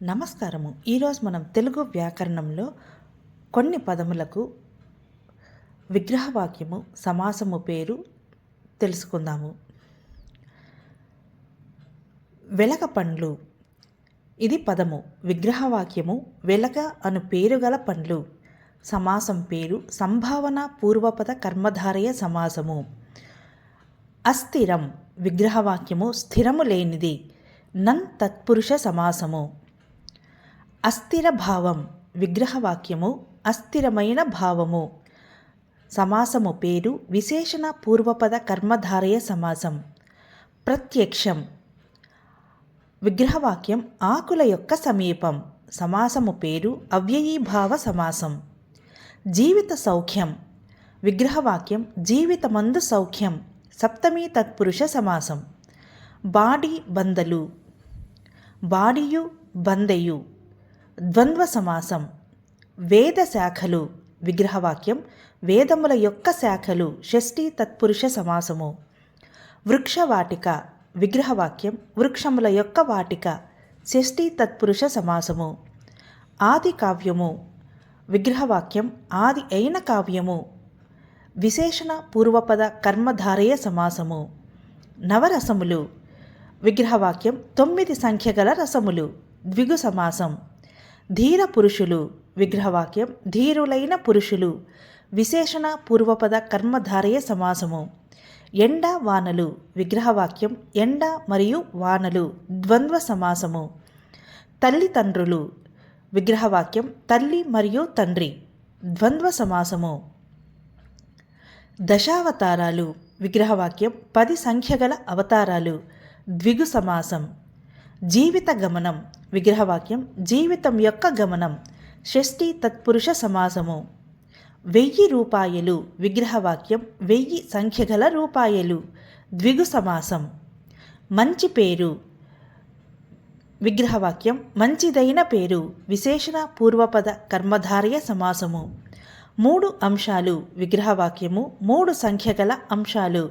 నమస్కారము. ఈరోజు మనం తెలుగు వ్యాకరణంలో కొన్ని పదములకు విగ్రహవాక్యము సమాసము పేరు తెలుసుకుందాము. వెలగ పండ్లు, ఇది పదము. విగ్రహవాక్యము వెలగ అను పేరు గల పండ్లు. సమాసం పేరు సంభావన పూర్వపద కర్మధారయ సమాసము. అస్థిరం, విగ్రహవాక్యము స్థిరము లేనిది. నన్ తత్పురుష సమాసము. అస్థిర భావం, విగ్రహవాక్యము అస్థిరమైన భావము. సమాసము పేరు విశేషణ పూర్వపద కర్మధారయ సమాసం. ప్రత్యక్షం, విగ్రహవాక్యం ఆకుల యొక్క సమీపం. సమాసము పేరు అవ్యయీభావ సమాసం. జీవిత సౌఖ్యం, విగ్రహవాక్యం జీవితమందు సౌఖ్యం. సప్తమీ తత్పురుష సమాసం. బాడి బందలు, బాడియు బందెయు ద్వంద్వ సమాసం. వేద శాఖలు, విగ్రహవాక్యం వేదముల యొక్క శాఖలు. షష్ఠీ తత్పురుష సమాసము. వృక్షవాటిక, విగ్రహవాక్యం వృక్షముల యొక్క వాటిక. షష్ఠీ తత్పురుష సమాసము. ఆది కావ్యము, విగ్రహవాక్యం ఆది అయిన కావ్యము. విశేషణ పూర్వపద కర్మధారయ సమాసము. నవరసములు, విగ్రహవాక్యం 9 సంఖ్య గల రసములు. ద్విగు సమాసం. ధీర పురుషులు, విగ్రహవాక్యం ధీరులైన పురుషులు. విశేషణ పూర్వపద కర్మధారయ సమాసము. ఎండ వానలు, విగ్రహవాక్యం ఎండ మరియు వానలు. ద్వంద్వ సమాసము. తల్లిదండ్రులు, విగ్రహవాక్యం తల్లి మరియు తండ్రి. ద్వంద్వ సమాసము. దశావతారాలు, విగ్రహవాక్యం 10 సంఖ్య గల అవతారాలు. ద్విగు సమాసం. జీవిత గమనం, విగ్రహవాక్యం జీవితం యొక్క గమనం. షష్ఠీ తత్పురుష సమాసము. 1000 రూపాయలు, విగ్రహవాక్యం 1000 సంఖ్య గల రూపాయలు. ద్విగు సమాసం. మంచి పేరు, విగ్రహవాక్యం మంచిదైన పేరు. విశేషణ పూర్వపద కర్మధారయ సమాసము. 3 అంశాలు, విగ్రహవాక్యము 3 సంఖ్య గల అంశాలు.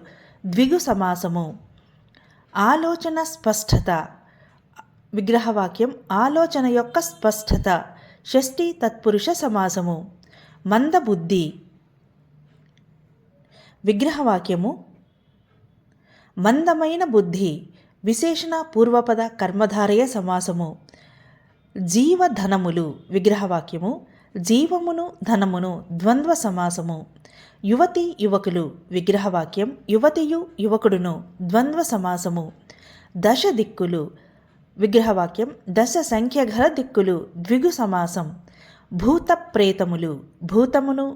ద్విగు సమాసము. ఆలోచన స్పష్టత, విగ్రహవాక్యం ఆలోచన యొక్క స్పష్టత. షష్ఠీ తత్పురుష సమాసము. మందబుద్ధి, విగ్రహవాక్యము మందమైన బుద్ధి. విశేషణ పూర్వపద కర్మధారయ సమాసము. జీవధనములు, విగ్రహవాక్యము జీవమును ధనమును. ద్వంద్వ సమాసము. యువతి యువకులు, విగ్రహవాక్యం యువతియు యువకుడును. ద్వంద్వ సమాసము. దశ దిక్కులు, విగ్రహవాక్యం 10 సంఖ్య గల దిక్కులు. ద్విగు సమాసం. భూత ప్రేతములు, భూతమును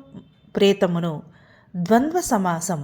ప్రేతమును. ద్వంద్వ సమాసం.